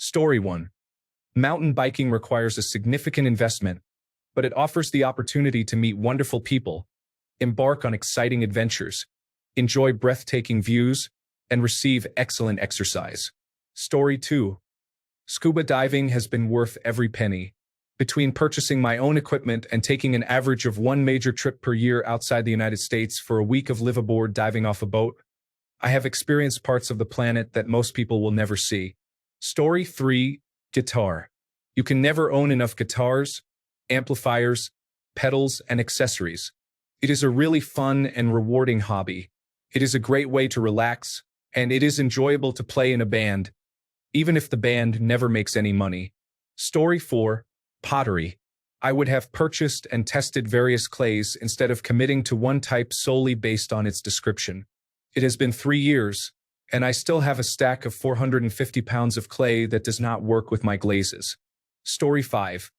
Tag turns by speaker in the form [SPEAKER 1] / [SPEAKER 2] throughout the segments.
[SPEAKER 1] Story 1. Mountain biking requires a significant investment, but it offers the opportunity to meet wonderful people, embark on exciting adventures, enjoy breathtaking views, and receive excellent exercise. Story 2. Scuba diving has been worth every penny. Between purchasing my own equipment and taking an average of one major trip per year outside the United States for a week of liveaboard diving off a boat, I have experienced parts of the planet that most people will never see. Story 3. Guitar. You can never own enough guitars, amplifiers, pedals, and accessories. It is a really fun and rewarding hobby. It is a great way to relax, and it is enjoyable to play in a band, even if the band never makes any money. Story 4. Pottery. I would have purchased and tested various clays instead of committing to one type solely based on its description. It has been 3 years, and I still have a stack of 450 pounds of clay that does not work with my glazes. Story 5.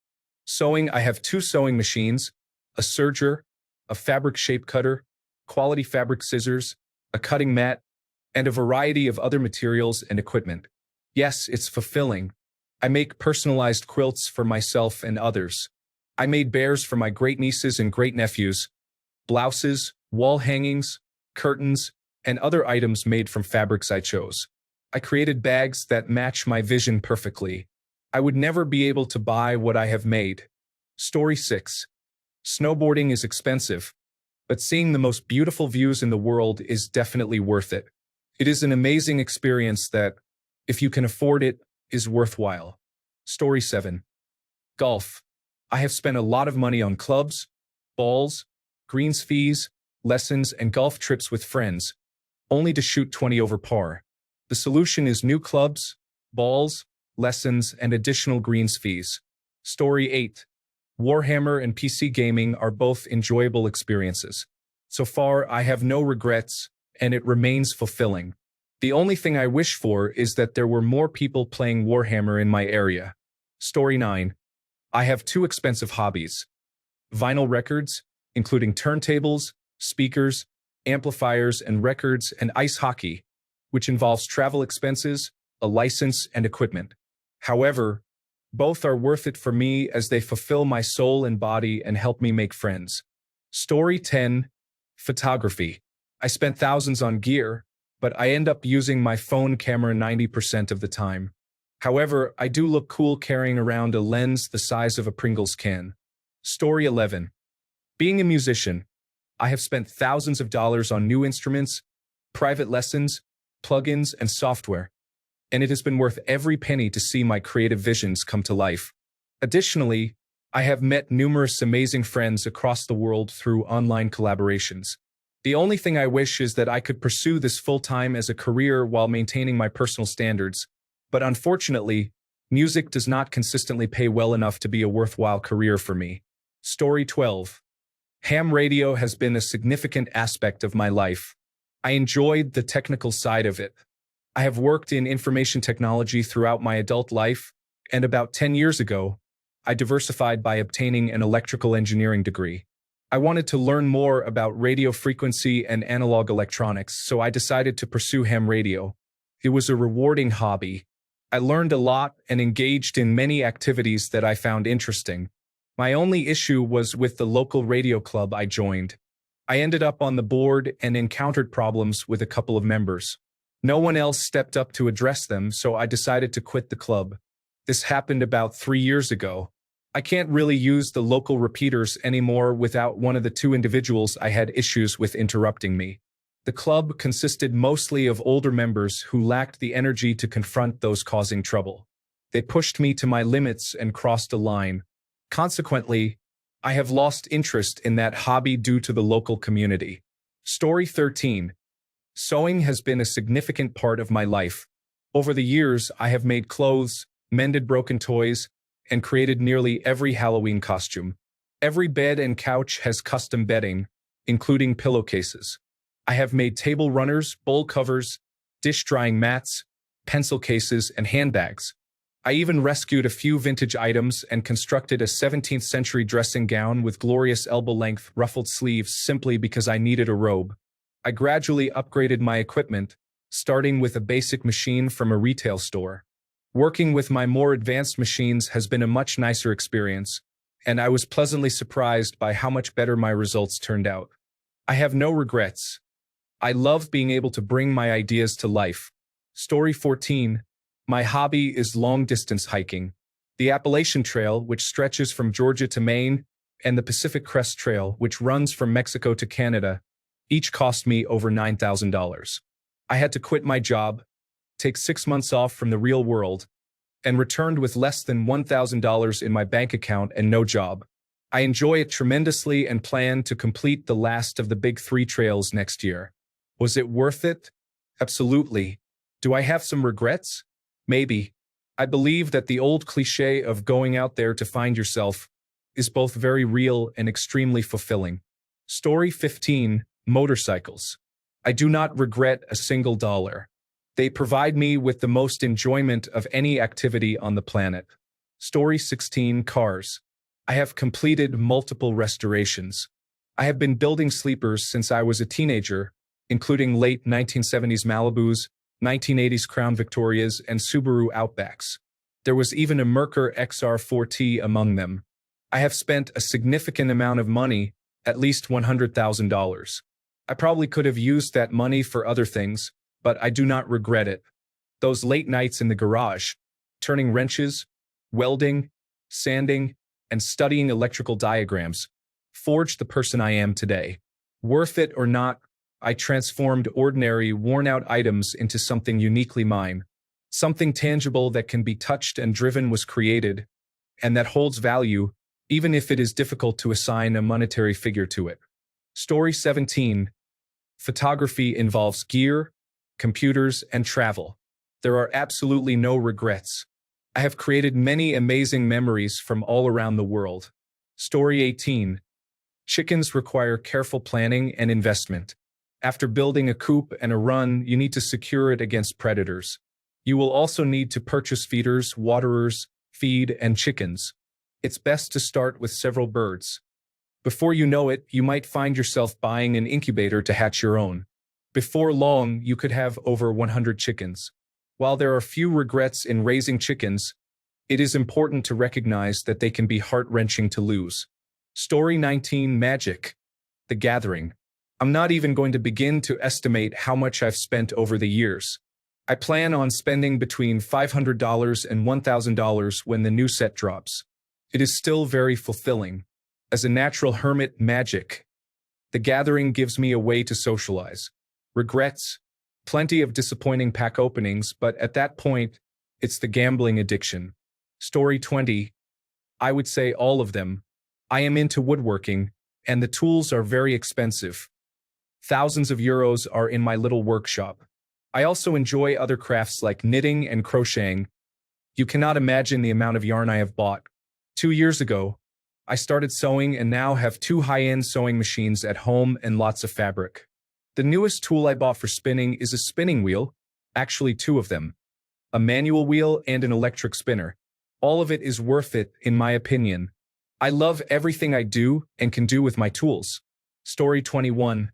[SPEAKER 1] Sewing. I have 2 sewing machines, a serger, a fabric shape cutter, quality fabric scissors, a cutting mat, and a variety of other materials and equipment. Yes, it's fulfilling. I make personalized quilts for myself and others. I made bears for my great-nieces and great-nephews, blouses, wall hangings, curtains, and other items made from fabrics I chose. I created bags that match my vision perfectly. I would never be able to buy what I have made. Story 6. Snowboarding is expensive, but seeing the most beautiful views in the world is definitely worth it. It is an amazing experience that, if you can afford it, is worthwhile. Story 7. Golf. I have spent a lot of money on clubs, balls, greens fees, lessons, and golf trips with friends, only to shoot 20 over par. The solution is new clubs, balls, lessons, and additional greens fees. Story 8. Warhammer and PC gaming are both enjoyable experiences. So far, I have no regrets, and it remains fulfilling. The only thing I wish for is that there were more people playing Warhammer in my area. Story 9. I have 2 expensive hobbies. Vinyl records, including turntables, speakers, amplifiers, and records, and ice hockey, which involves travel expenses, a license, and equipment. However, both are worth it for me as they fulfill my soul and body and help me make friends. Story 10. Photography. I spent thousands on gear, but I end up using my phone camera 90% of the time. However, I do look cool carrying around a lens the size of a Pringles can. Story 11. Being a musician. I have spent thousands of dollars on new instruments, private lessons, plugins, and software, and it has been worth every penny to see my creative visions come to life. Additionally, I have met numerous amazing friends across the world through online collaborations. The only thing I wish is that I could pursue this full-time as a career while maintaining my personal standards, but unfortunately, music does not consistently pay well enough to be a worthwhile career for me. Story 12. Ham radio has been a significant aspect of my life. I enjoyed the technical side of it. I have worked in information technology throughout my adult life, and about 10 years ago, I diversified by obtaining an electrical engineering degree. I wanted to learn more about radio frequency and analog electronics, so I decided to pursue ham radio. It was a rewarding hobby. I learned a lot and engaged in many activities that I found interesting. My only issue was with the local radio club I joined. I ended up on the board and encountered problems with a couple of members. No one else stepped up to address them, so I decided to quit the club. This happened about 3 years ago. I can't really use the local repeaters anymore without one of the 2 individuals I had issues with interrupting me. The club consisted mostly of older members who lacked the energy to confront those causing trouble. They pushed me to my limits and crossed a line. Consequently, I have lost interest in that hobby due to the local community. Story 13. Sewing has been a significant part of my life. Over the years, I have made clothes, mended broken toys, and created nearly every Halloween costume. Every bed and couch has custom bedding, including pillowcases. I have made table runners, bowl covers, dish drying mats, pencil cases, and handbags. I even rescued a few vintage items and constructed a 17th century dressing gown with glorious elbow-length ruffled sleeves simply because I needed a robe. I gradually upgraded my equipment, starting with a basic machine from a retail store. Working with my more advanced machines has been a much nicer experience, and I was pleasantly surprised by how much better my results turned out. I have no regrets. I love being able to bring my ideas to life. Story 14. My hobby is long-distance hiking. The Appalachian Trail, which stretches from Georgia to Maine, and the Pacific Crest Trail, which runs from Mexico to Canada, each cost me over $9,000. I had to quit my job, take 6 months off from the real world, and returned with less than $1,000 in my bank account and no job. I enjoy it tremendously and plan to complete the last of the big 3 trails next year. Was it worth it? Absolutely. Do I have some regrets? Maybe. I believe that the old cliché of going out there to find yourself is both very real and extremely fulfilling. Story 15. Motorcycles. I do not regret a single dollar. They provide me with the most enjoyment of any activity on the planet. Story 16. Cars. I have completed multiple restorations. I have been building sleepers since I was a teenager, including late 1970s Malibus, 1980s Crown Victorias, and Subaru Outbacks. There was even a Merkur XR4T among them. I have spent a significant amount of money, at least $100,000. I probably could have used that money for other things, but I do not regret it. Those late nights in the garage, turning wrenches, welding, sanding, and studying electrical diagrams, forged the person I am today. Worth it or not, I transformed ordinary, worn-out items into something uniquely mine. Something tangible that can be touched and driven was created, and that holds value, even if it is difficult to assign a monetary figure to it. Story 17. Photography involves gear, computers, and travel. There are absolutely no regrets. I have created many amazing memories from all around the world. Story 18. Chickens require careful planning and investment. After building a coop and a run, you need to secure it against predators. You will also need to purchase feeders, waterers, feed, and chickens. It's best to start with several birds. Before you know it, you might find yourself buying an incubator to hatch your own. Before long, you could have over 100 chickens. While there are few regrets in raising chickens, it is important to recognize that they can be heart-wrenching to lose. Story 19. Magic. The Gathering. I'm not even going to begin to estimate how much I've spent over the years. I plan on spending between $500 and $1,000 when the new set drops. It is still very fulfilling. As a natural hermit, Magic. The Gathering gives me a way to socialize. Regrets. Plenty of disappointing pack openings, but at that point, it's the gambling addiction. Story 20. I would say all of them. I am into woodworking, and the tools are very expensive. Thousands of euros are in my little workshop. I also enjoy other crafts like knitting and crocheting. You cannot imagine the amount of yarn I have bought. 2 years ago, I started sewing and now have 2 high-end sewing machines at home and lots of fabric. The newest tool I bought for spinning is a spinning wheel, actually 2 of them. A manual wheel and an electric spinner. All of it is worth it, in my opinion. I love everything I do and can do with my tools. Story 21.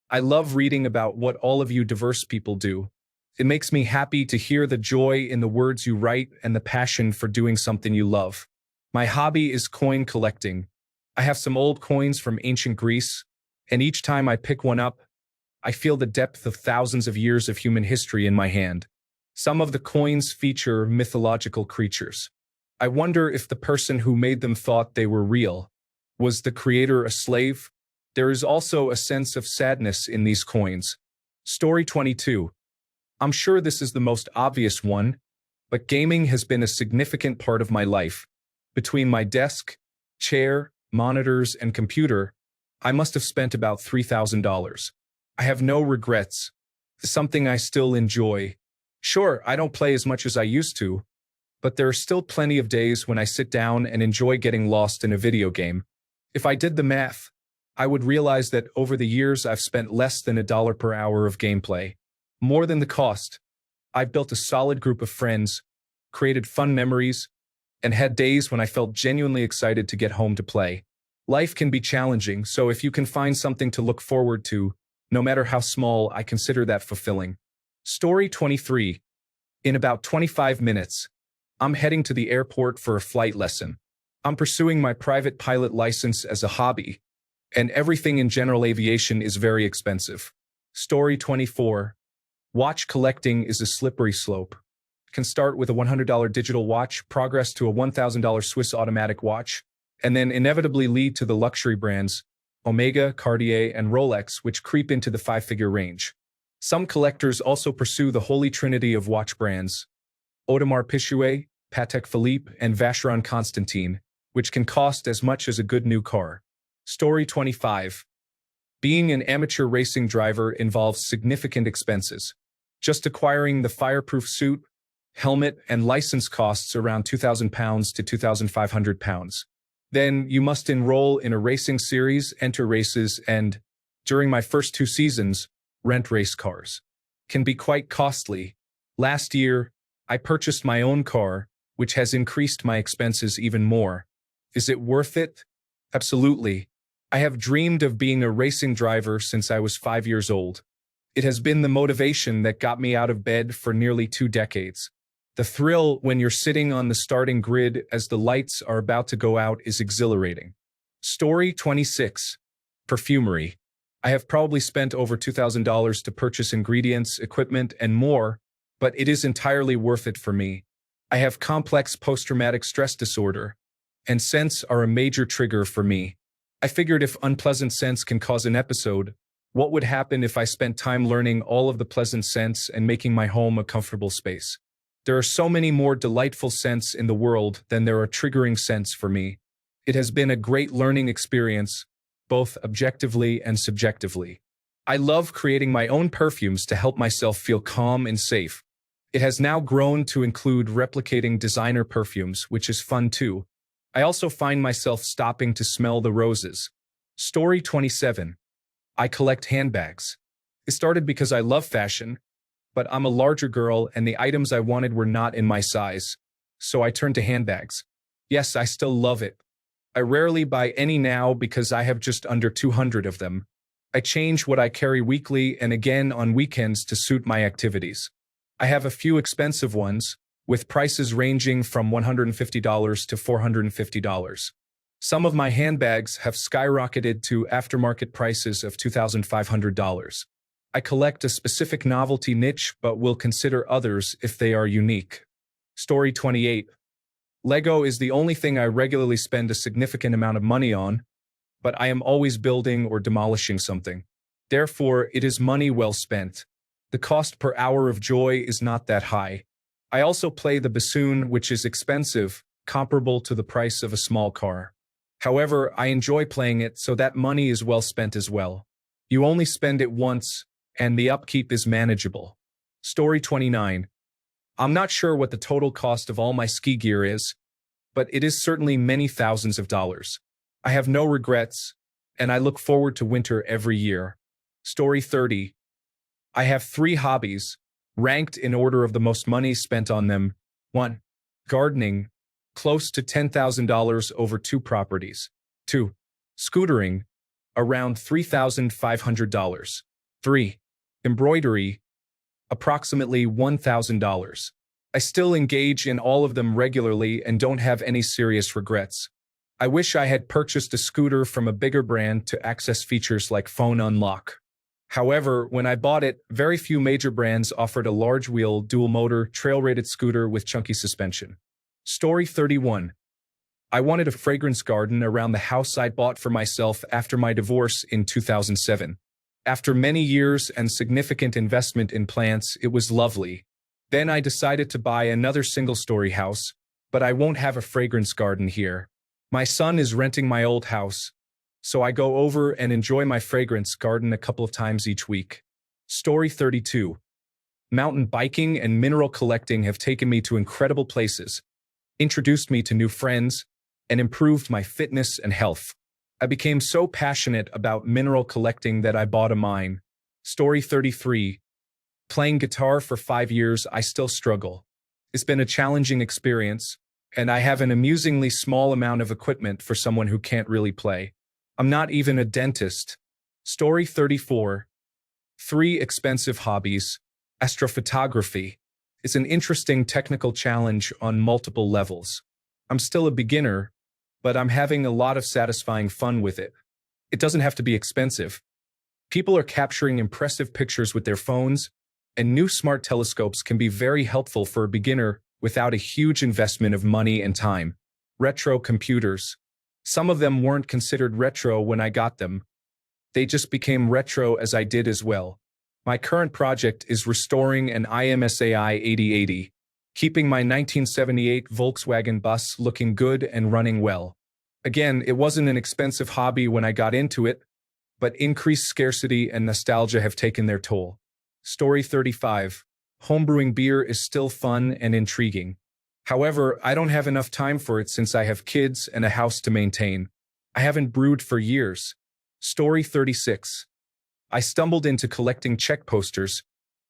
[SPEAKER 1] I love reading about what all of you diverse people do. It makes me happy to hear the joy in the words you write and the passion for doing something you love. My hobby is coin collecting. I have some old coins from ancient Greece, and each time I pick one up, I feel the depth of thousands of years of human history in my hand. Some of the coins feature mythological creatures. I wonder if the person who made them thought they were real. Was the creator a slave? There is also a sense of sadness in these coins. Story 22. I'm sure this is the most obvious one, but gaming has been a significant part of my life. Between my desk, chair, monitors, and computer, I must have spent about $3,000. I have no regrets. It's something I still enjoy. Sure, I don't play as much as I used to, but there are still plenty of days when I sit down and enjoy getting lost in a video game. If I did the math, I would realize that over the years I've spent less than $1 per hour of gameplay. More than the cost. I've built a solid group of friends, created fun memories, and had days when I felt genuinely excited to get home to play. Life can be challenging, so if you can find something to look forward to, no matter how small, I consider that fulfilling. Story 23. In about 25 minutes, I'm heading to the airport for a flight lesson. I'm pursuing my private pilot license as a hobby, and everything in general aviation is very expensive. Story 24. Watch collecting is a slippery slope. Can start with a $100 digital watch, progress to a $1,000 Swiss automatic watch, and then inevitably lead to the luxury brands Omega, Cartier, and Rolex, which creep into the five-figure range. Some collectors also pursue the holy trinity of watch brands, Audemars Piguet, Patek Philippe, and Vacheron Constantin, which can cost as much as a good new car. Story 25. Being an amateur racing driver involves significant expenses. Just acquiring the fireproof suit, helmet, and license costs around £2,000 to £2,500. Then you must enroll in a racing series, enter races, and, during my first 2 seasons, rent race cars. Can be quite costly. Last year, I purchased my own car, which has increased my expenses even more. Is it worth it? Absolutely. I have dreamed of being a racing driver since I was 5 years old. It has been the motivation that got me out of bed for nearly 2 decades. The thrill when you're sitting on the starting grid as the lights are about to go out is exhilarating. Story 26. Perfumery. I have probably spent over $2,000 to purchase ingredients, equipment, and more, but it is entirely worth it for me. I have complex post-traumatic stress disorder, and scents are a major trigger for me. I figured if unpleasant scents can cause an episode, what would happen if I spent time learning all of the pleasant scents and making my home a comfortable space? There are so many more delightful scents in the world than there are triggering scents for me. It has been a great learning experience, both objectively and subjectively. I love creating my own perfumes to help myself feel calm and safe. It has now grown to include replicating designer perfumes, which is fun too. I also find myself stopping to smell the roses. Story 27. I collect handbags. It started because I love fashion, but I'm a larger girl and the items I wanted were not in my size, so I turned to handbags. Yes, I still love it. I rarely buy any now because I have just under 200 of them. I change what I carry weekly and again on weekends to suit my activities. I have a few expensive ones, with prices ranging from $150 to $450. Some of my handbags have skyrocketed to aftermarket prices of $2,500. I collect a specific novelty niche but will consider others if they are unique. Story 28. Lego is the only thing I regularly spend a significant amount of money on, but I am always building or demolishing something. Therefore, it is money well spent. The cost per hour of joy is not that high. I also play the bassoon, which is expensive, comparable to the price of a small car. However, I enjoy playing it, so that money is well spent as well. You only spend it once, and the upkeep is manageable. Story 29. I'm not sure what the total cost of all my ski gear is, but it is certainly many thousands of dollars. I have no regrets, and I look forward to winter every year. Story 30. I have 3 hobbies, ranked in order of the most money spent on them. 1. Gardening, close to $10,000 over 2 properties. 2. Scootering, around $3,500. 3. Embroidery, approximately $1,000. I still engage in all of them regularly and don't have any serious regrets. I wish I had purchased a scooter from a bigger brand to access features like phone unlock. However, when I bought it, very few major brands offered a large-wheel, dual-motor, trail-rated scooter with chunky suspension. Story 31. I wanted a fragrance garden around the house I bought for myself after my divorce in 2007. After many years and significant investment in plants, it was lovely. Then I decided to buy another single-story house, but I won't have a fragrance garden here. My son is renting my old house, so I go over and enjoy my fragrance garden a couple of times each week. Story 32. Mountain biking and mineral collecting have taken me to incredible places, introduced me to new friends, and improved my fitness and health. I became so passionate about mineral collecting that I bought a mine. Story 33. Playing guitar for 5 years, I still struggle. It's been a challenging experience, and I have an amusingly small amount of equipment for someone who can't really play. I'm not even a dentist. Story 34. 3 expensive hobbies. Astrophotography. It's an interesting technical challenge on multiple levels. I'm still a beginner, but I'm having a lot of satisfying fun with it. It doesn't have to be expensive. People are capturing impressive pictures with their phones, and new smart telescopes can be very helpful for a beginner without a huge investment of money and time. Retro computers. Some of them weren't considered retro when I got them. They just became retro as I did as well. My current project is restoring an IMSAI 8080, keeping my 1978 Volkswagen bus looking good and running well. Again, it wasn't an expensive hobby when I got into it, but increased scarcity and nostalgia have taken their toll. Story 35. Homebrewing beer is still fun and intriguing. However, I don't have enough time for it since I have kids and a house to maintain. I haven't brewed for years. Story 36. I stumbled into collecting Czech posters,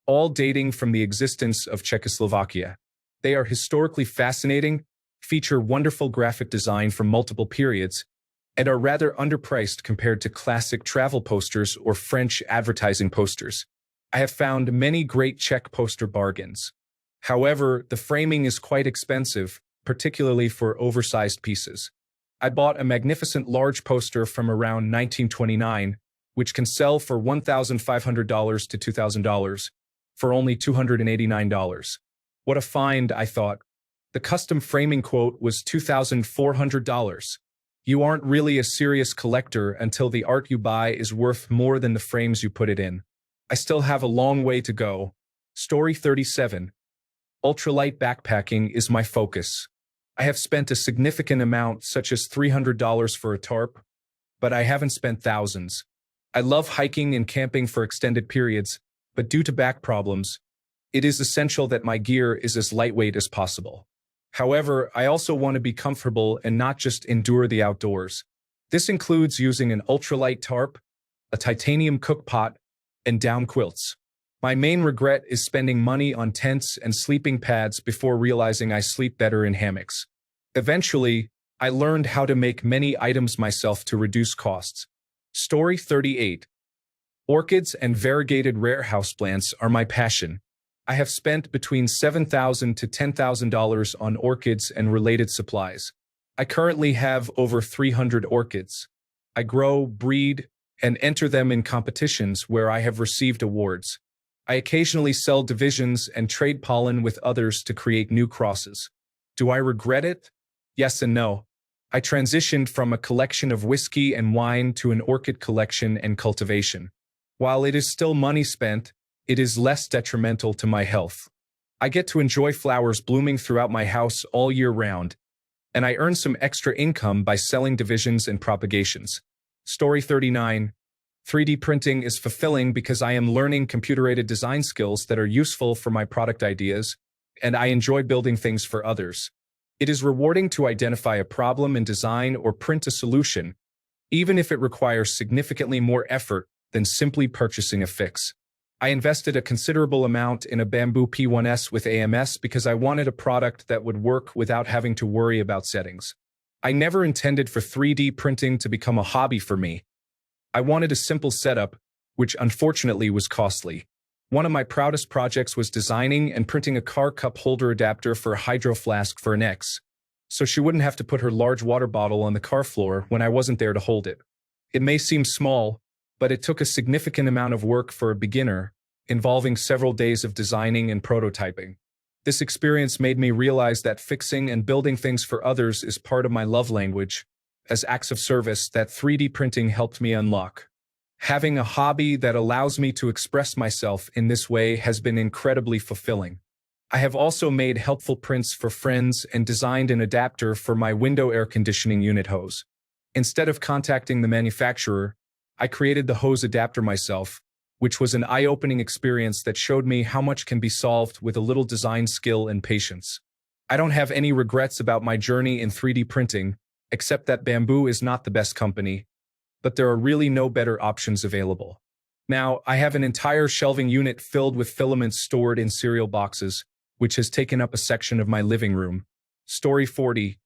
[SPEAKER 1] all dating from the existence of Czechoslovakia. They are historically fascinating, feature wonderful graphic design from multiple periods, and are rather underpriced compared to classic travel posters or French advertising posters. I have found many great Czech poster bargains. However, the framing is quite expensive, particularly for oversized pieces. I bought a magnificent large poster from around 1929, which can sell for $1,500 to $2,000 for only $289. What a find, I thought. The custom framing quote was $2,400. You aren't really a serious collector until the art you buy is worth more than the frames you put it in. I still have a long way to go. Story 37. Ultralight backpacking is my focus. I have spent a significant amount, such as $300 for a tarp, but I haven't spent thousands. I love hiking and camping for extended periods, but due to back problems, it is essential that my gear is as lightweight as possible. However, I also want to be comfortable and not just endure the outdoors. This includes using an ultralight tarp, a titanium cook pot, and down quilts. My main regret is spending money on tents and sleeping pads before realizing I sleep better in hammocks. Eventually, I learned how to make many items myself to reduce costs. Story 38. Orchids and variegated rare houseplants are my passion. I have spent between $7,000 to $10,000 on orchids and related supplies. I currently have over 300 orchids. I grow, breed, and enter them in competitions where I have received awards. I occasionally sell divisions and trade pollen with others to create new crosses. Do I regret it? Yes and no. I transitioned from a collection of whiskey and wine to an orchid collection and cultivation. While it is still money spent, it is less detrimental to my health. I get to enjoy flowers blooming throughout my house all year round, and I earn some extra income by selling divisions and propagations. Story 39. 3D printing is fulfilling because I am learning computer-aided design skills that are useful for my product ideas, and I enjoy building things for others. It is rewarding to identify a problem and design or print a solution, even if it requires significantly more effort than simply purchasing a fix. I invested a considerable amount in a Bamboo P1S with AMS because I wanted a product that would work without having to worry about settings. I never intended for 3D printing to become a hobby for me. I wanted a simple setup, which unfortunately was costly. One of my proudest projects was designing and printing a car cup holder adapter for a hydro flask for an ex, so she wouldn't have to put her large water bottle on the car floor when I wasn't there to hold it. It may seem small, but it took a significant amount of work for a beginner, involving several days of designing and prototyping. This experience made me realize that fixing and building things for others is part of my love language, as acts of service that 3D printing helped me unlock. Having a hobby that allows me to express myself in this way has been incredibly fulfilling. I have also made helpful prints for friends and designed an adapter for my window air conditioning unit hose. Instead of contacting the manufacturer, I created the hose adapter myself, which was an eye-opening experience that showed me how much can be solved with a little design skill and patience. I don't have any regrets about my journey in 3D printing, except that Bamboo is not the best company, but there are really no better options available. Now, I have an entire shelving unit filled with filaments stored in cereal boxes, which has taken up a section of my living room. Story 40.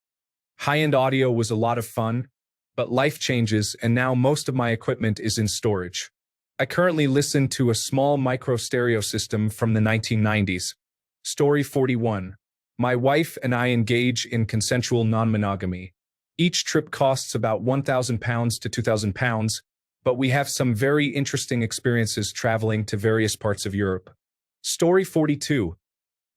[SPEAKER 1] High-end audio was a lot of fun, but life changes and now most of my equipment is in storage. I currently listen to a small micro stereo system from the 1990s. Story 41. My wife and I engage in consensual non-monogamy. Each trip costs about £1,000 to £2,000, but we have some very interesting experiences traveling to various parts of Europe. Story 42.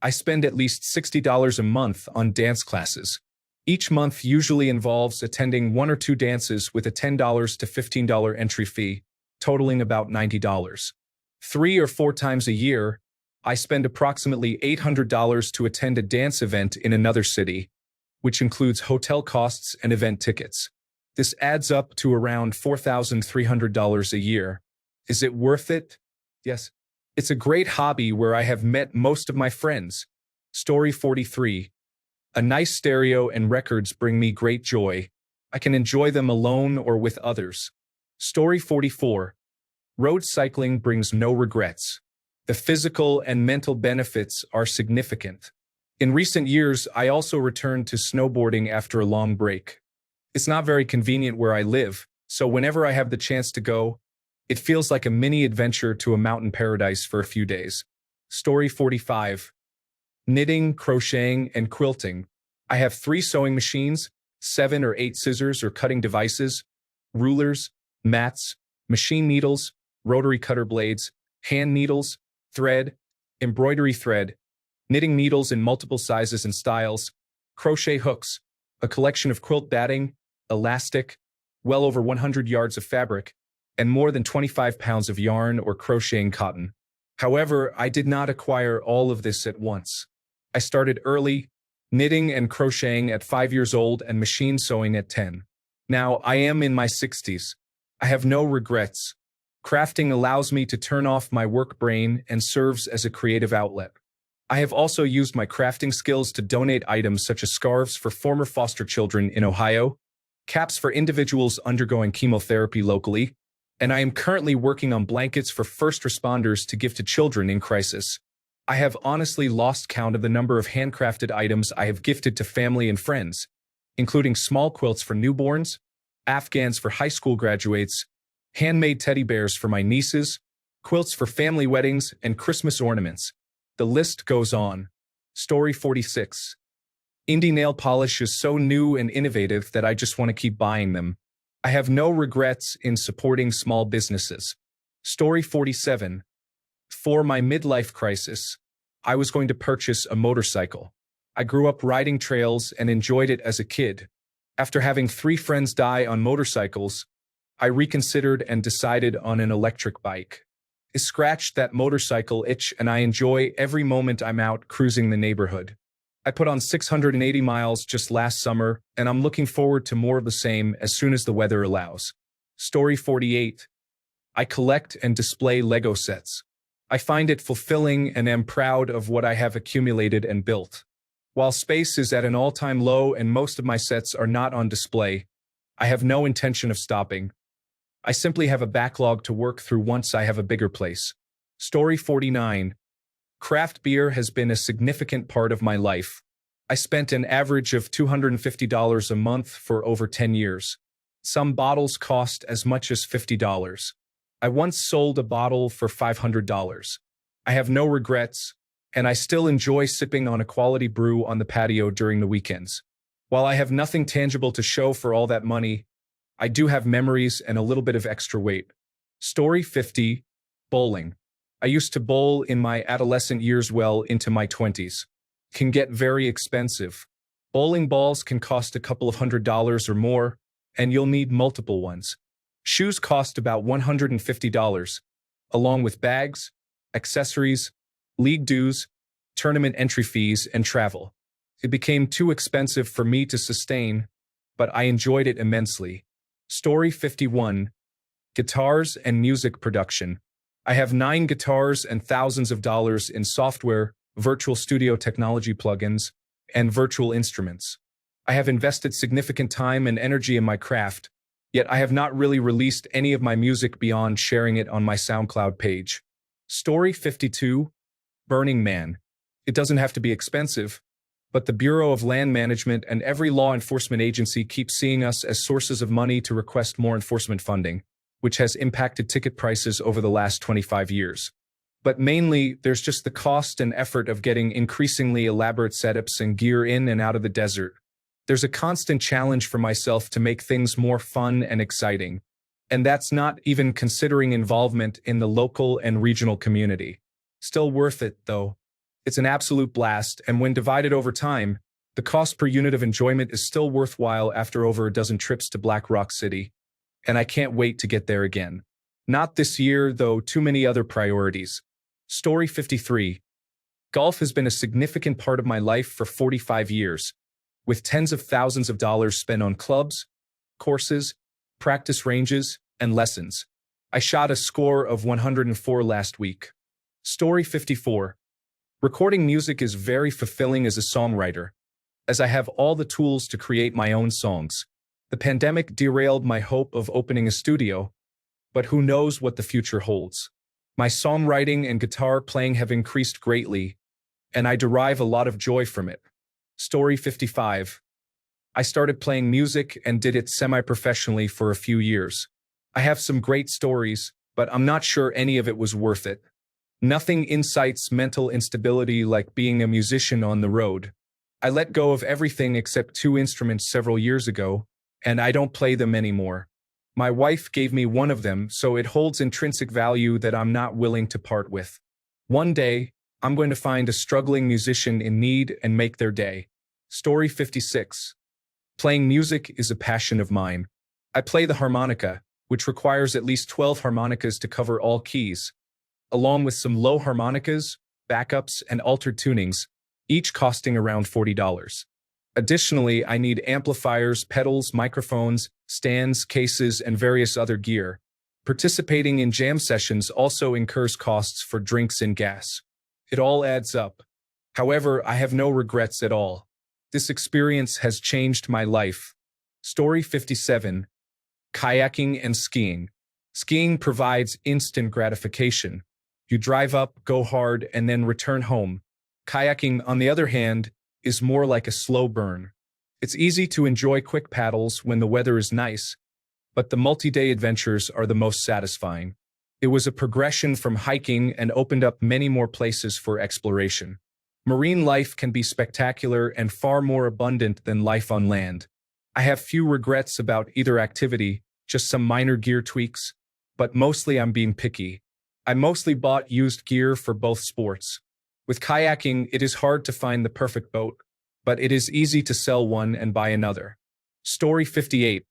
[SPEAKER 1] I spend at least $60 a month on dance classes. Each month usually involves attending 1 or 2 dances with a $10 to $15 entry fee, totaling about $90. 3 or 4 times a year, I spend approximately $800 to attend a dance event in another city, which includes hotel costs and event tickets. This adds up to around $4,300 a year. Is it worth it? Yes. It's a great hobby where I have met most of my friends. Story 43. A nice stereo and records bring me great joy. I can enjoy them alone or with others. Story 44. Road cycling brings no regrets. The physical and mental benefits are significant. In recent years, I also returned to snowboarding after a long break. It's not very convenient where I live, so whenever I have the chance to go, it feels like a mini adventure to a mountain paradise for a few days. Story 45. Knitting, crocheting, and quilting. I have 3 sewing machines, 7 or 8 scissors or cutting devices, rulers, mats, machine needles, rotary cutter blades, hand needles, thread, embroidery thread, knitting needles in multiple sizes and styles, crochet hooks, a collection of quilt batting, elastic, well over 100 yards of fabric, and more than 25 pounds of yarn or crocheting cotton. However, I did not acquire all of this at once. I started early, knitting and crocheting at 5 years old and machine sewing at 10. Now, I am in my 60s. I have no regrets. Crafting allows me to turn off my work brain and serves as a creative outlet. I have also used my crafting skills to donate items such as scarves for former foster children in Ohio, caps for individuals undergoing chemotherapy locally, and I am currently working on blankets for first responders to give to children in crisis. I have honestly lost count of the number of handcrafted items I have gifted to family and friends, including small quilts for newborns, Afghans for high school graduates, handmade teddy bears for my nieces, quilts for family weddings, and Christmas ornaments. The list goes on. Story 46. Indie nail polish is so new and innovative that I just want to keep buying them. I have no regrets in supporting small businesses. Story 47. For my midlife crisis, I was going to purchase a motorcycle. I grew up riding trails and enjoyed it as a kid. After having 3 friends die on motorcycles, I reconsidered and decided on an electric bike. It scratched that motorcycle itch and I enjoy every moment I'm out cruising the neighborhood. I put on 680 miles just last summer, and I'm looking forward to more of the same as soon as the weather allows. Story 48. I collect and display Lego sets. I find it fulfilling and am proud of what I have accumulated and built. While space is at an all-time low and most of my sets are not on display, I have no intention of stopping. I simply have a backlog to work through once I have a bigger place. Story 49. Craft beer has been a significant part of my life. I spent an average of $250 a month for over 10 years. Some bottles cost as much as $50. I once sold a bottle for $500. I have no regrets, and I still enjoy sipping on a quality brew on the patio during the weekends. While I have nothing tangible to show for all that money, I do have memories and a little bit of extra weight. Story 50. Bowling. I used to bowl in my adolescent years well into my 20s. Can get very expensive. Bowling balls can cost a couple of $100s or more, and you'll need multiple ones. Shoes cost about $150, along with bags, accessories, league dues, tournament entry fees, and travel. It became too expensive for me to sustain, but I enjoyed it immensely. Story 51. Guitars and music production. I have 9 guitars and thousands of dollars in software, virtual studio technology plugins, and virtual instruments. I have invested significant time and energy in my craft, yet I have not really released any of my music beyond sharing it on my SoundCloud page. Story 52. Burning Man. It doesn't have to be expensive, but the Bureau of Land Management and every law enforcement agency keep seeing us as sources of money to request more enforcement funding, which has impacted ticket prices over the last 25 years. But mainly, there's just the cost and effort of getting increasingly elaborate setups and gear in and out of the desert. There's a constant challenge for myself to make things more fun and exciting. And that's not even considering involvement in the local and regional community. Still worth it, though. It's an absolute blast, and when divided over time, the cost per unit of enjoyment is still worthwhile after over a dozen trips to Black Rock City. And I can't wait to get there again. Not this year, though, too many other priorities. Story 53. Golf has been a significant part of my life for 45 years, with tens of thousands of dollars spent on clubs, courses, practice ranges, and lessons. I shot a score of 104 last week. Story 54. Recording music is very fulfilling as a songwriter, as I have all the tools to create my own songs. The pandemic derailed my hope of opening a studio, but who knows what the future holds. My songwriting and guitar playing have increased greatly, and I derive a lot of joy from it. Story 55. I started playing music and did it semi-professionally for a few years. I have some great stories, but I'm not sure any of it was worth it. Nothing incites mental instability like being a musician on the road. I let go of everything except 2 instruments several years ago, and I don't play them anymore. My wife gave me one of them, so it holds intrinsic value that I'm not willing to part with. One day, I'm going to find a struggling musician in need and make their day. Story 56. Playing music is a passion of mine. I play the harmonica, which requires at least 12 harmonicas to cover all keys, along with some low harmonicas, backups, and altered tunings, each costing around $40. Additionally, I need amplifiers, pedals, microphones, stands, cases, and various other gear. Participating in jam sessions also incurs costs for drinks and gas. It all adds up. However, I have no regrets at all. This experience has changed my life. Story 57. Kayaking and skiing. Skiing provides instant gratification. You drive up, go hard, and then return home. Kayaking, on the other hand, is more like a slow burn. It's easy to enjoy quick paddles when the weather is nice, but the multi-day adventures are the most satisfying. It was a progression from hiking and opened up many more places for exploration. Marine life can be spectacular and far more abundant than life on land. I have few regrets about either activity, just some minor gear tweaks, but mostly I'm being picky. I mostly bought used gear for both sports. With kayaking, it is hard to find the perfect boat, but it is easy to sell one and buy another. Story 58.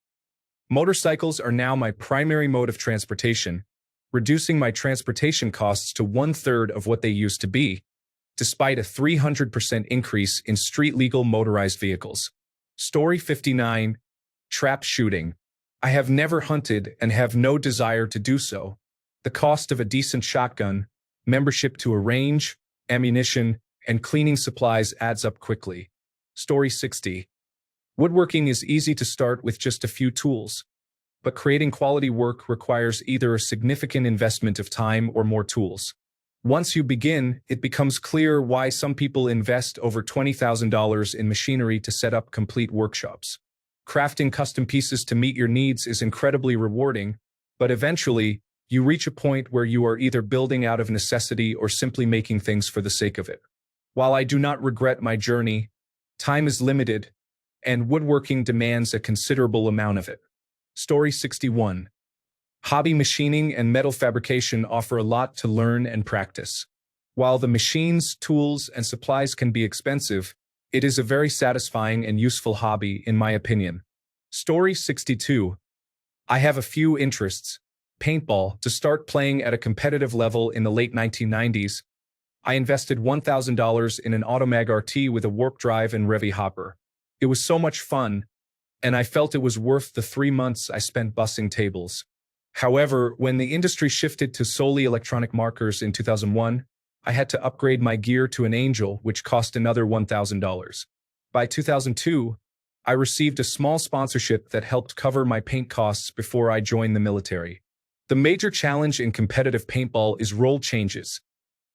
[SPEAKER 1] Motorcycles are now my primary mode of transportation, reducing my transportation costs to 1/3 of what they used to be, despite a 300% increase in street-legal motorized vehicles. Story 59. Trap shooting. I have never hunted and have no desire to do so. The cost of a decent shotgun, membership to a range, ammunition, and cleaning supplies adds up quickly. Story 60. Woodworking is easy to start with just a few tools, but creating quality work requires either a significant investment of time or more tools. Once you begin, it becomes clear why some people invest over $20,000 in machinery to set up complete workshops. Crafting custom pieces to meet your needs is incredibly rewarding, but eventually, you reach a point where you are either building out of necessity or simply making things for the sake of it. While I do not regret my journey, time is limited, and woodworking demands a considerable amount of it. Story 61. Hobby machining and metal fabrication offer a lot to learn and practice. While the machines, tools, and supplies can be expensive, it is a very satisfying and useful hobby, in my opinion. Story 62. I have a few interests. Paintball. To start playing at a competitive level in the late 1990s, I invested $1,000 in an Automag RT with a warp drive and Revy hopper. It was so much fun, and I felt it was worth the 3 months I spent bussing tables. However, when the industry shifted to solely electronic markers in 2001, I had to upgrade my gear to an Angel, which cost another $1,000. By 2002, I received a small sponsorship that helped cover my paint costs before I joined the military. The major challenge in competitive paintball is role changes.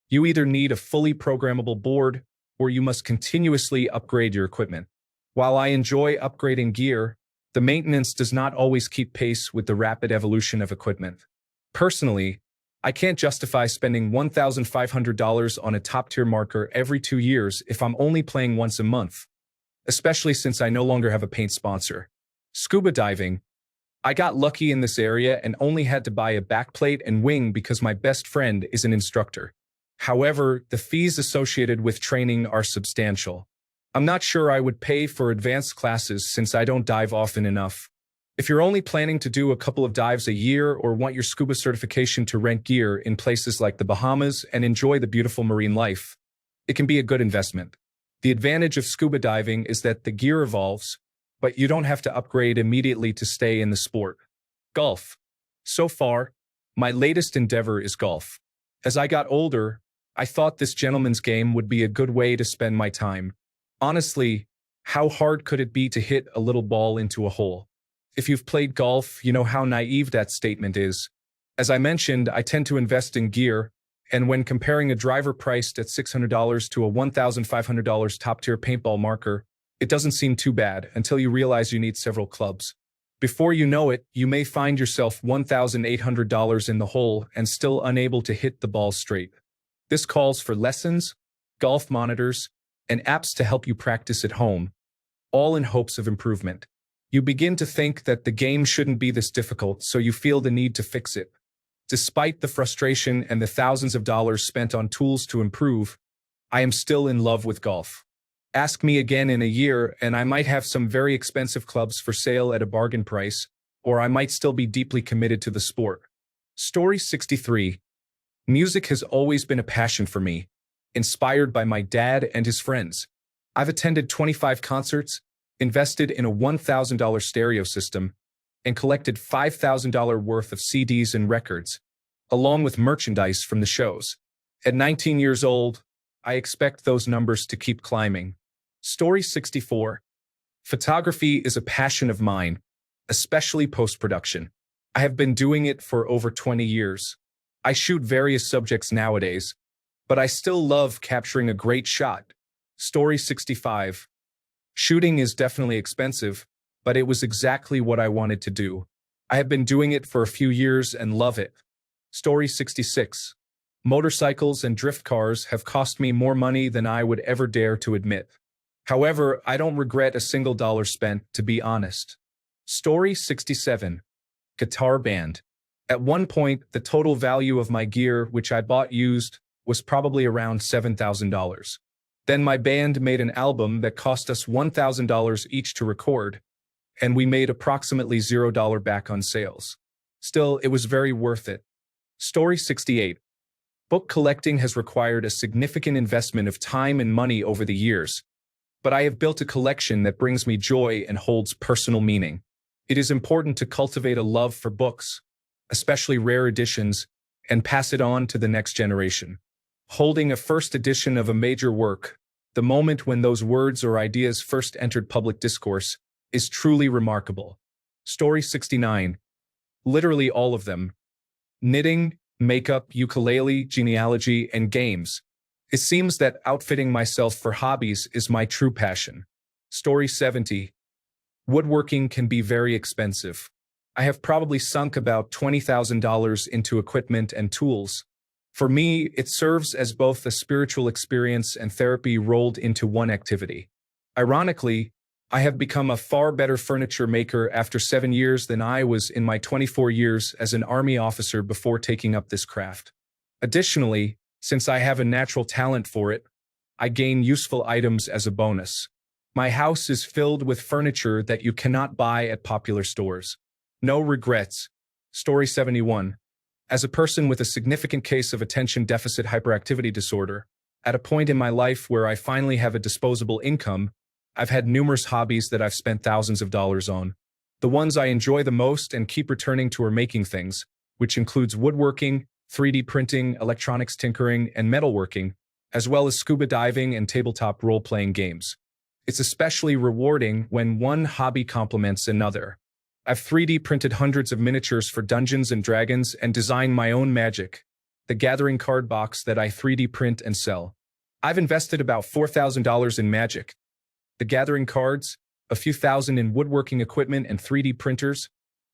[SPEAKER 1] You either need a fully programmable board, or you must continuously upgrade your equipment. While I enjoy upgrading gear, the maintenance does not always keep pace with the rapid evolution of equipment. Personally, I can't justify spending $1,500 on a top-tier marker every 2 years if I'm only playing once a month, especially since I no longer have a paint sponsor. Scuba diving. I got lucky in this area and only had to buy a backplate and wing because my best friend is an instructor. However, the fees associated with training are substantial. I'm not sure I would pay for advanced classes since I don't dive often enough. If you're only planning to do a couple of dives a year or want your scuba certification to rent gear in places like the Bahamas and enjoy the beautiful marine life, it can be a good investment. The advantage of scuba diving is that the gear evolves, but you don't have to upgrade immediately to stay in the sport. Golf. So far, my latest endeavor is golf. As I got older, I thought this gentleman's game would be a good way to spend my time. Honestly, how hard could it be to hit a little ball into a hole? If you've played golf, you know how naive that statement is. As I mentioned, I tend to invest in gear, and when comparing a driver priced at $600 to a $1,500 top-tier paintball marker, it doesn't seem too bad until you realize you need several clubs. Before you know it, you may find yourself $1,800 in the hole and still unable to hit the ball straight. This calls for lessons, golf monitors, and apps to help you practice at home, all in hopes of improvement. You begin to think that the game shouldn't be this difficult, so you feel the need to fix it. Despite the frustration and the thousands of dollars spent on tools to improve, I am still in love with golf. Ask me again in a year, and I might have some very expensive clubs for sale at a bargain price, or I might still be deeply committed to the sport. Story 63. Music has always been a passion for me, inspired by my dad and his friends. I've attended 25 concerts, invested in a $1,000 stereo system, and collected $5,000 worth of CDs and records, along with merchandise from the shows. At 19 years old, I expect those numbers to keep climbing. Story 64. Photography is a passion of mine, especially post-production. I have been doing it for over 20 years. I shoot various subjects nowadays, but I still love capturing a great shot. Story 65. Shooting is definitely expensive, but it was exactly what I wanted to do. I have been doing it for a few years and love it. Story 66. Motorcycles and drift cars have cost me more money than I would ever dare to admit. However, I don't regret a single dollar spent, to be honest. Story 67. Guitar band. At one point, the total value of my gear, which I bought used, was probably around $7,000. Then my band made an album that cost us $1,000 each to record, and we made approximately $0 back on sales. Still, it was very worth it. Story 68. Book collecting has required a significant investment of time and money over the years, but I have built a collection that brings me joy and holds personal meaning. It is important to cultivate a love for books, especially rare editions, and pass it on to the next generation. Holding a first edition of a major work, the moment when those words or ideas first entered public discourse, is truly remarkable. Story 69. Literally all of them. Knitting, makeup, ukulele, genealogy, and games. It seems that outfitting myself for hobbies is my true passion. Story 70. Woodworking can be very expensive. I have probably sunk about $20,000 into equipment and tools. For me, it serves as both a spiritual experience and therapy rolled into one activity. Ironically, I have become a far better furniture maker after 7 years than I was in my 24 years as an Army officer before taking up this craft. Additionally, since I have a natural talent for it, I gain useful items as a bonus. My house is filled with furniture that you cannot buy at popular stores. No regrets. Story 71. As a person with a significant case of attention deficit hyperactivity disorder, at a point in my life where I finally have a disposable income, I've had numerous hobbies that I've spent thousands of dollars on. The ones I enjoy the most and keep returning to are making things, which includes woodworking, 3D printing, electronics tinkering, and metalworking, as well as scuba diving and tabletop role-playing games. It's especially rewarding when one hobby complements another. I've 3D printed hundreds of miniatures for Dungeons and Dragons and designed my own Magic, the Gathering card box that I 3D print and sell. I've invested about $4,000 in Magic, the Gathering cards, a few thousand in woodworking equipment and 3D printers,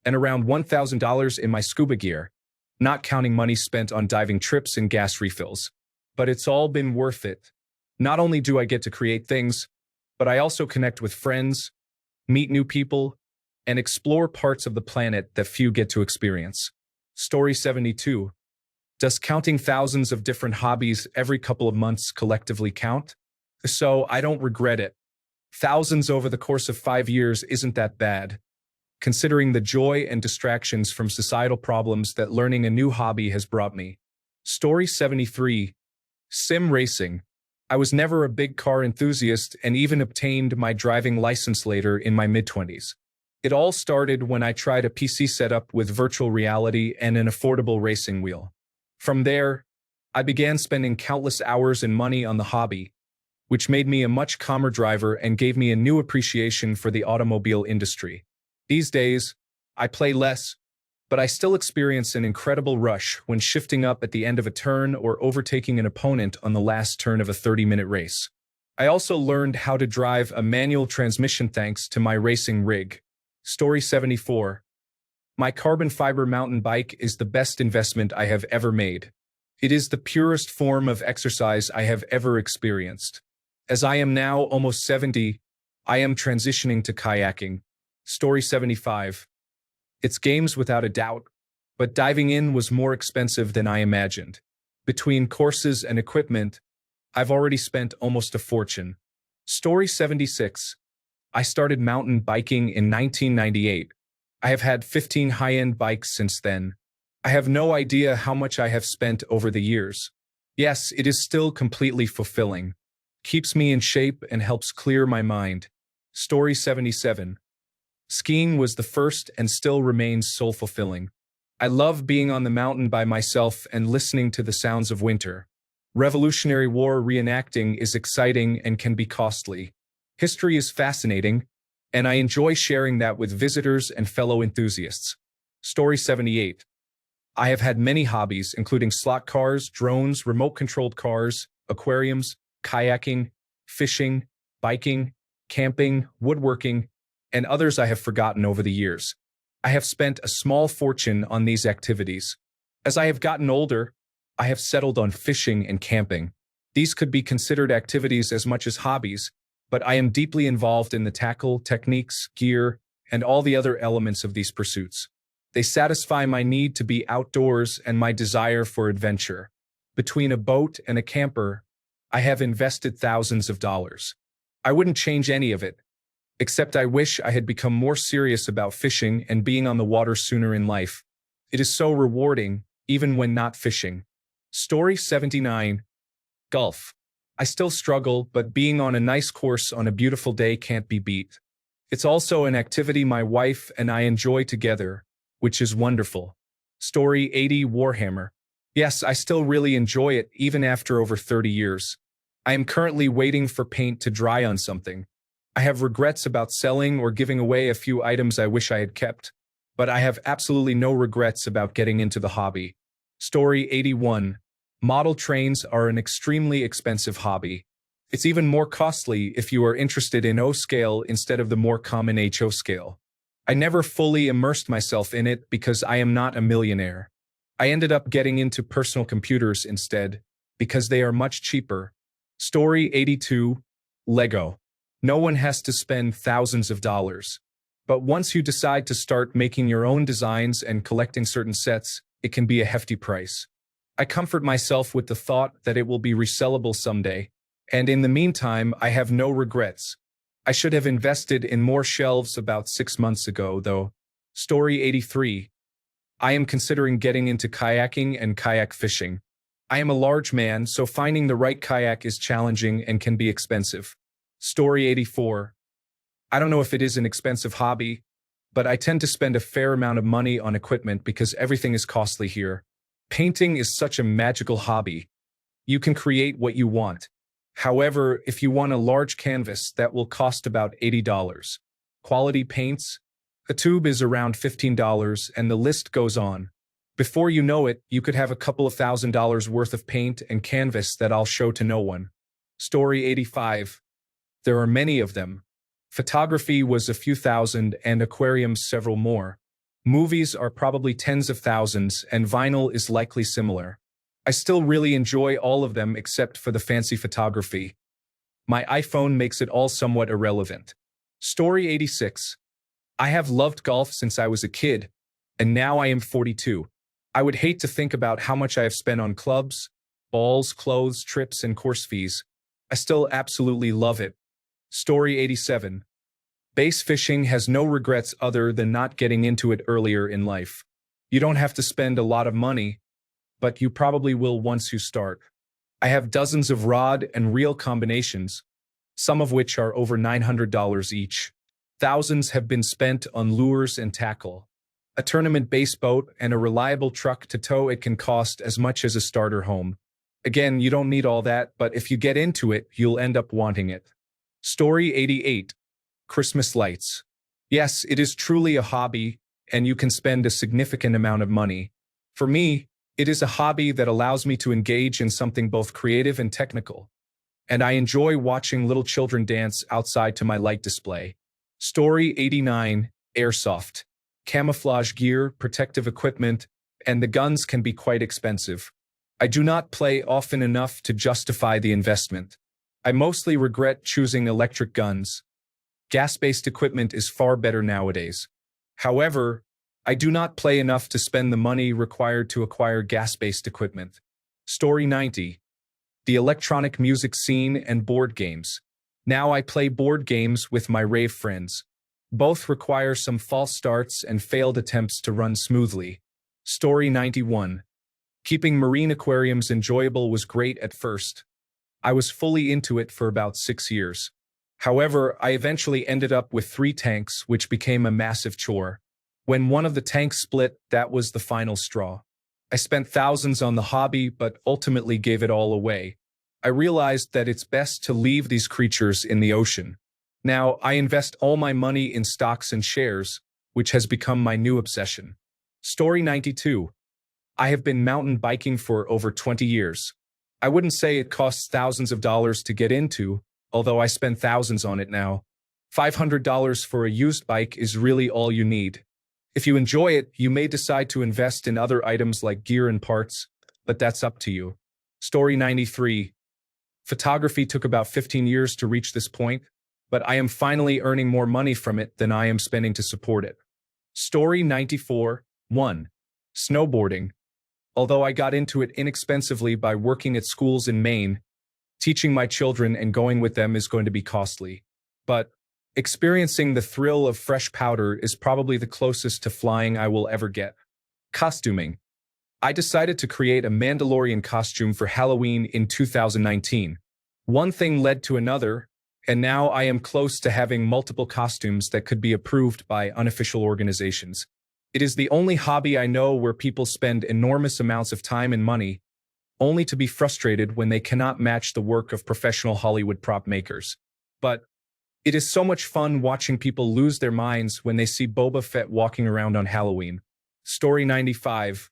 [SPEAKER 1] and around $1,000 in my scuba gear. not counting money spent on diving trips and gas refills. But it's all been worth it. Not only do I get to create things, but I also connect with friends, meet new people, and explore parts of the planet that few get to experience. Story 72. Does counting thousands of different hobbies every couple of months collectively count? So I don't regret it. Thousands over the course of 5 years isn't that bad, considering the joy and distractions from societal problems that learning a new hobby has brought me. Story 73. Sim racing. I was never a big car enthusiast and even obtained my driving license later in my mid-20s. It all started when I tried a PC setup with virtual reality and an affordable racing wheel. From there, I began spending countless hours and money on the hobby, which made me a much calmer driver and gave me a new appreciation for the automobile industry. These days, I play less, but I still experience an incredible rush when shifting up at the end of a turn or overtaking an opponent on the last turn of a 30-minute race. I also learned how to drive a manual transmission thanks to my racing rig. Story 74. My carbon fiber mountain bike is the best investment I have ever made. It is the purest form of exercise I have ever experienced. As I am now almost 70, I am transitioning to kayaking. Story 75. It's games without a doubt, but diving in was more expensive than I imagined. Between courses and equipment, I've already spent almost a fortune. Story 76. I started mountain biking in 1998. I have had 15 high-end bikes since then. I have no idea how much I have spent over the years. Yes, it is still completely fulfilling. Keeps me in shape and helps clear my mind. Story 77. Skiing was the first and still remains soul-fulfilling. I love being on the mountain by myself and listening to the sounds of winter. Revolutionary War reenacting is exciting and can be costly. History is fascinating, and I enjoy sharing that with visitors and fellow enthusiasts. Story 78. I have had many hobbies, including slot cars, drones, remote-controlled cars, aquariums, kayaking, fishing, biking, camping, woodworking, and others I have forgotten over the years. I have spent a small fortune on these activities. As I have gotten older, I have settled on fishing and camping. These could be considered activities as much as hobbies, but I am deeply involved in the tackle, techniques, gear, and all the other elements of these pursuits. They satisfy my need to be outdoors and my desire for adventure. Between a boat and a camper, I have invested thousands of dollars. I wouldn't change any of it, except I wish I had become more serious about fishing and being on the water sooner in life. It is so rewarding, even when not fishing. Story 79. Golf. I still struggle, but being on a nice course on a beautiful day can't be beat. It's also an activity my wife and I enjoy together, which is wonderful. Story 80. Warhammer. Yes, I still really enjoy it, even after over 30 years. I am currently waiting for paint to dry on something. I have regrets about selling or giving away a few items I wish I had kept, but I have absolutely no regrets about getting into the hobby. Story 81. Model trains are an extremely expensive hobby. It's even more costly if you are interested in O-scale instead of the more common HO scale. I never fully immersed myself in it because I am not a millionaire. I ended up getting into personal computers instead, because they are much cheaper. Story 82. Lego. No one has to spend thousands of dollars. But once you decide to start making your own designs and collecting certain sets, it can be a hefty price. I comfort myself with the thought that it will be resellable someday, and in the meantime, I have no regrets. I should have invested in more shelves about 6 months ago, though. Story 83. I am considering getting into kayaking and kayak fishing. I am a large man, so finding the right kayak is challenging and can be expensive. Story 84. I don't know if it is an expensive hobby, but I tend to spend a fair amount of money on equipment because everything is costly here. Painting is such a magical hobby. You can create what you want. However, if you want a large canvas, that will cost about $80. Quality paints? A tube is around $15, and the list goes on. Before you know it, you could have a couple of $1,000s worth of paint and canvas that I'll show to no one. Story 85. There are many of them. Photography was a few thousand and aquariums several more. Movies are probably tens of thousands, and vinyl is likely similar. I still really enjoy all of them except for the fancy photography. My iPhone makes it all somewhat irrelevant. Story 86. I have loved golf since I was a kid, and now I am 42. I would hate to think about how much I have spent on clubs, balls, clothes, trips, and course fees. I still absolutely love it. Story 87. Bass fishing has no regrets other than not getting into it earlier in life. You don't have to spend a lot of money, but you probably will once you start. I have dozens of rod and reel combinations, some of which are over $900 each. Thousands have been spent on lures and tackle. A tournament bass boat and a reliable truck to tow it can cost as much as a starter home. Again, you don't need all that, but if you get into it, you'll end up wanting it. Story 88. Christmas lights. Yes, it is truly a hobby, and you can spend a significant amount of money. For me, it is a hobby that allows me to engage in something both creative and technical. And I enjoy watching little children dance outside to my light display. Story 89. Airsoft. Camouflage gear, protective equipment, and the guns can be quite expensive. I do not play often enough to justify the investment. I mostly regret choosing electric guns. Gas-based equipment is far better nowadays. However, I do not play enough to spend the money required to acquire gas-based equipment. Story 90. The electronic music scene and board games. Now I play board games with my rave friends. Both require some false starts and failed attempts to run smoothly. Story 91. Keeping marine aquariums enjoyable was great at first. I was fully into it for about 6 years. However, I eventually ended up with 3 tanks, which became a massive chore. When one of the tanks split, that was the final straw. I spent thousands on the hobby, but ultimately gave it all away. I realized that it's best to leave these creatures in the ocean. Now, I invest all my money in stocks and shares, which has become my new obsession. Story 92. I have been mountain biking for over 20 years. I wouldn't say it costs thousands of dollars to get into, although I spend thousands on it now. $500 for a used bike is really all you need. If you enjoy it, you may decide to invest in other items like gear and parts, but that's up to you. Story 93. Photography took about 15 years to reach this point, but I am finally earning more money from it than I am spending to support it. Story 94. 1. Snowboarding. Although I got into it inexpensively by working at schools in Maine, teaching my children and going with them is going to be costly. But experiencing the thrill of fresh powder is probably the closest to flying I will ever get. Costuming. I decided to create a Mandalorian costume for Halloween in 2019. One thing led to another, and now I am close to having multiple costumes that could be approved by unofficial organizations. It is the only hobby I know where people spend enormous amounts of time and money, only to be frustrated when they cannot match the work of professional Hollywood prop makers. But it is so much fun watching people lose their minds when they see Boba Fett walking around on Halloween. Story 95.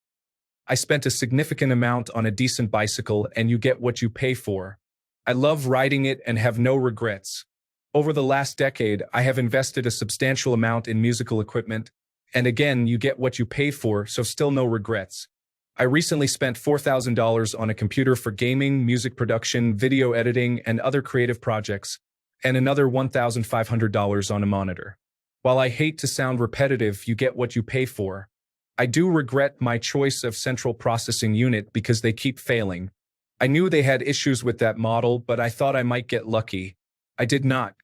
[SPEAKER 1] I spent a significant amount on a decent bicycle, and you get what you pay for. I love riding it and have no regrets. Over the last decade, I have invested a substantial amount in musical equipment, and again, you get what you pay for, so still no regrets. I recently spent $4,000 on a computer for gaming, music production, video editing, and other creative projects, and another $1,500 on a monitor. While I hate to sound repetitive, you get what you pay for. I do regret my choice of central processing unit because they keep failing. I knew they had issues with that model, but I thought I might get lucky. I did not.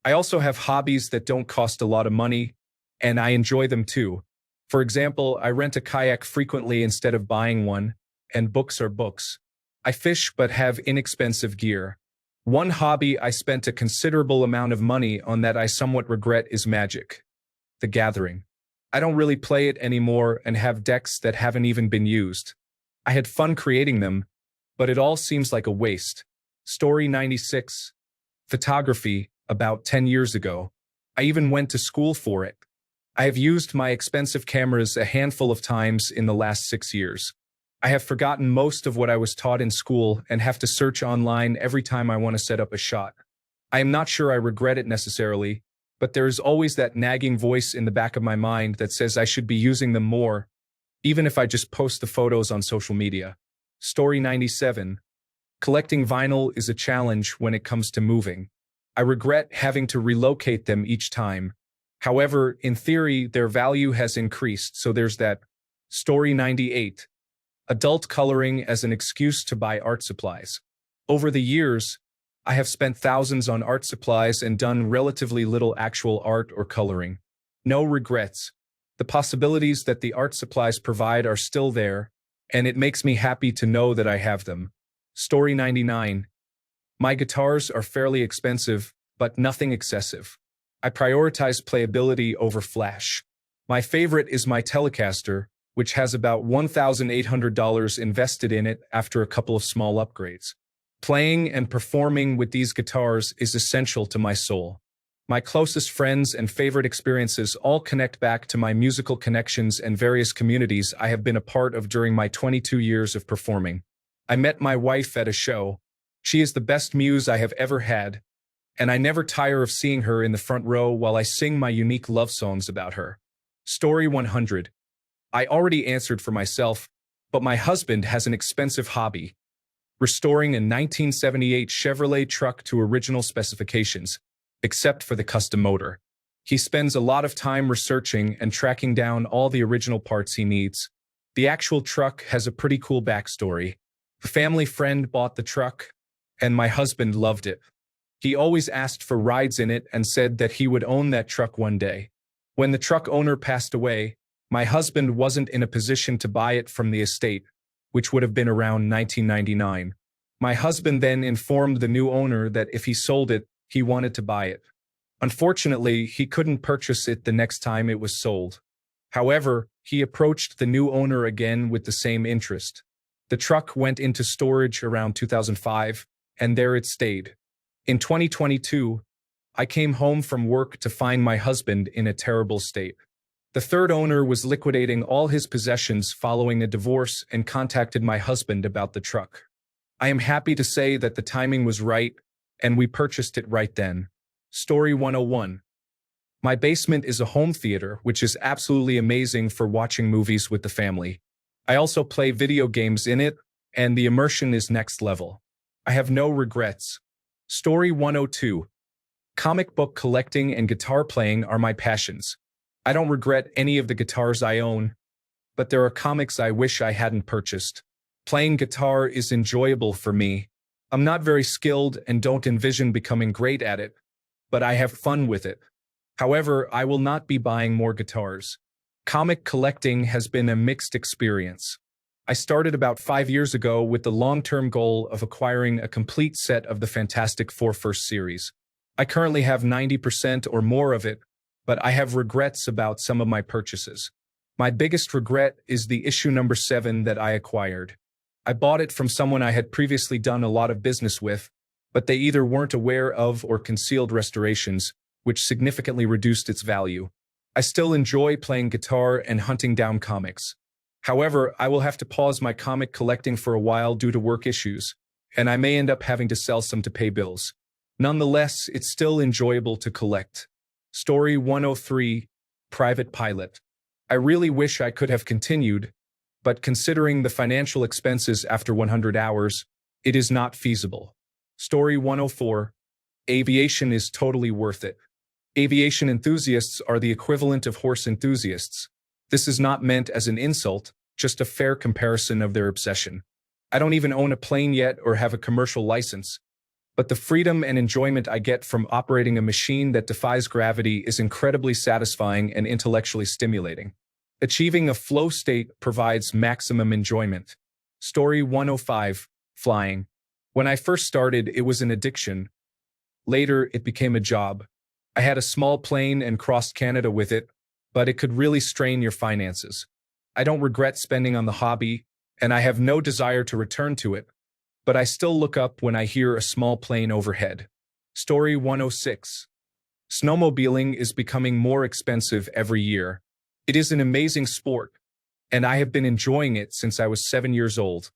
[SPEAKER 1] I also have hobbies that don't cost a lot of money, and I enjoy them too. For example, I rent a kayak frequently instead of buying one, and books are books. I fish but have inexpensive gear. One hobby I spent a considerable amount of money on that I somewhat regret is Magic: The Gathering. I don't really play it anymore and have decks that haven't even been used. I had fun creating them, but it all seems like a waste. Story 96. Photography, about 10 years ago. I even went to school for it. I have used my expensive cameras a handful of times in the last 6 years. I have forgotten most of what I was taught in school and have to search online every time I want to set up a shot. I am not sure I regret it necessarily, but there is always that nagging voice in the back of my mind that says I should be using them more, even if I just post the photos on social media. Story 97. Collecting vinyl is a challenge when it comes to moving. I regret having to relocate them each time. However, in theory, their value has increased, so there's that. Story 98. Adult coloring as an excuse to buy art supplies. Over the years, I have spent thousands on art supplies and done relatively little actual art or coloring. No regrets. The possibilities that the art supplies provide are still there, and it makes me happy to know that I have them. Story 99. My guitars are fairly expensive, but nothing excessive. I prioritize playability over flash. My favorite is my Telecaster, which has about $1,800 invested in it after a couple of small upgrades. Playing and performing with these guitars is essential to my soul. My closest friends and favorite experiences all connect back to my musical connections and various communities I have been a part of during my 22 years of performing. I met my wife at a show. She is the best muse I have ever had, and I never tire of seeing her in the front row while I sing my unique love songs about her. Story 100. I already answered for myself, but my husband has an expensive hobby: restoring a 1978 Chevrolet truck to original specifications, except for the custom motor. He spends a lot of time researching and tracking down all the original parts he needs. The actual truck has a pretty cool backstory. A family friend bought the truck, and my husband loved it. He always asked for rides in it and said that he would own that truck one day. When the truck owner passed away, my husband wasn't in a position to buy it from the estate, which would have been around 1999. My husband then informed the new owner that if he sold it, he wanted to buy it. Unfortunately, he couldn't purchase it the next time it was sold. However, he approached the new owner again with the same interest. The truck went into storage around 2005, and there it stayed. In 2022, I came home from work to find my husband in a terrible state. The third owner was liquidating all his possessions following a divorce and contacted my husband about the truck. I am happy to say that the timing was right, and we purchased it right then. Story 101. My basement is a home theater, which is absolutely amazing for watching movies with the family. I also play video games in it, and the immersion is next level. I have no regrets. Story 102. Comic book collecting and guitar playing are my passions. I don't regret any of the guitars I own, but there are comics I wish I hadn't purchased. Playing guitar is enjoyable for me. I'm not very skilled and don't envision becoming great at it, but I have fun with it. However, I will not be buying more guitars. Comic collecting has been a mixed experience. I started about 5 years ago with the long-term goal of acquiring a complete set of the Fantastic Four first series. I currently have 90% or more of it, but I have regrets about some of my purchases. My biggest regret is the issue number 7 that I acquired. I bought it from someone I had previously done a lot of business with, but they either weren't aware of or concealed restorations, which significantly reduced its value. I still enjoy playing guitar and hunting down comics. However, I will have to pause my comic collecting for a while due to work issues, and I may end up having to sell some to pay bills. Nonetheless, it's still enjoyable to collect. Story 103. Private Pilot. I really wish I could have continued, but considering the financial expenses after 100 hours, it is not feasible. Story 104. Aviation is totally worth it. Aviation enthusiasts are the equivalent of horse enthusiasts. This is not meant as an insult, just a fair comparison of their obsession. I don't even own a plane yet or have a commercial license, but the freedom and enjoyment I get from operating a machine that defies gravity is incredibly satisfying and intellectually stimulating. Achieving a flow state provides maximum enjoyment. Story 105. Flying. When I first started, it was an addiction. Later, it became a job. I had a small plane and crossed Canada with it, but it could really strain your finances. I don't regret spending on the hobby, and I have no desire to return to it, but I still look up when I hear a small plane overhead. Story 106. Snowmobiling is becoming more expensive every year. It is an amazing sport, and I have been enjoying it since I was 7 years old.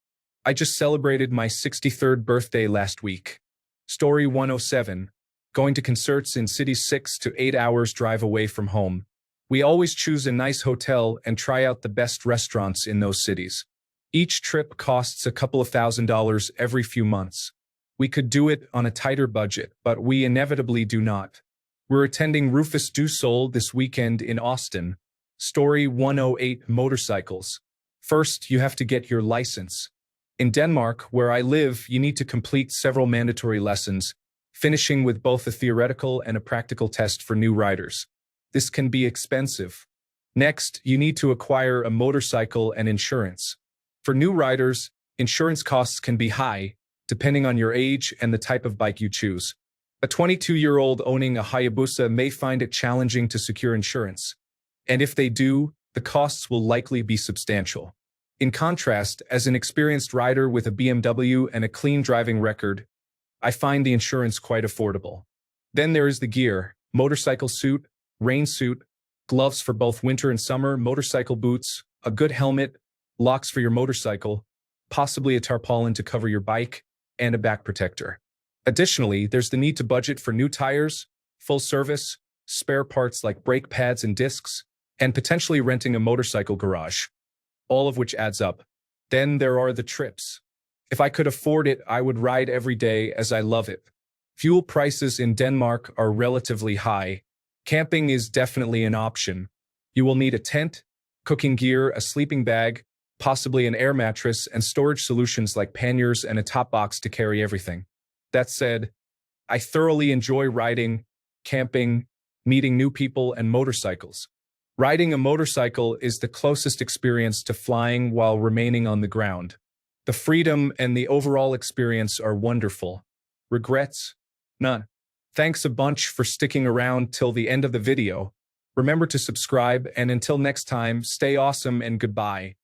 [SPEAKER 1] I just celebrated my 63rd birthday last week. Story 107. going to concerts in cities 6 to 8 hours drive away from home. We always choose a nice hotel and try out the best restaurants in those cities. Each trip costs a couple of $1,000s every few months. We could do it on a tighter budget, but we inevitably do not. We're attending Rufus Du Sol this weekend in Austin. Story 108 Motorcycles. First, you have to get your license. In Denmark, where I live, you need to complete several mandatory lessons, finishing with both a theoretical and a practical test for new riders. This can be expensive. Next, you need to acquire a motorcycle and insurance. For new riders, insurance costs can be high, depending on your age and the type of bike you choose. A 22-year-old owning a Hayabusa may find it challenging to secure insurance. And if they do, the costs will likely be substantial. In contrast, as an experienced rider with a BMW and a clean driving record, I find the insurance quite affordable. Then there is the gear: motorcycle suit, rain suit, gloves for both winter and summer, motorcycle boots, a good helmet, locks for your motorcycle, possibly a tarpaulin to cover your bike, and a back protector. Additionally, there's the need to budget for new tires, full service, spare parts like brake pads and discs, and potentially renting a motorcycle garage, all of which adds up. Then there are the trips. If I could afford it, I would ride every day as I love it. Fuel prices in Denmark are relatively high. Camping is definitely an option. You will need a tent, cooking gear, a sleeping bag, possibly an air mattress, and storage solutions like panniers and a top box to carry everything. That said, I thoroughly enjoy riding, camping, meeting new people, and motorcycles. Riding a motorcycle is the closest experience to flying while remaining on the ground. The freedom and the overall experience are wonderful. Regrets? None. Thanks a bunch for sticking around till the end of the video. Remember to subscribe, and until next time, stay awesome and goodbye.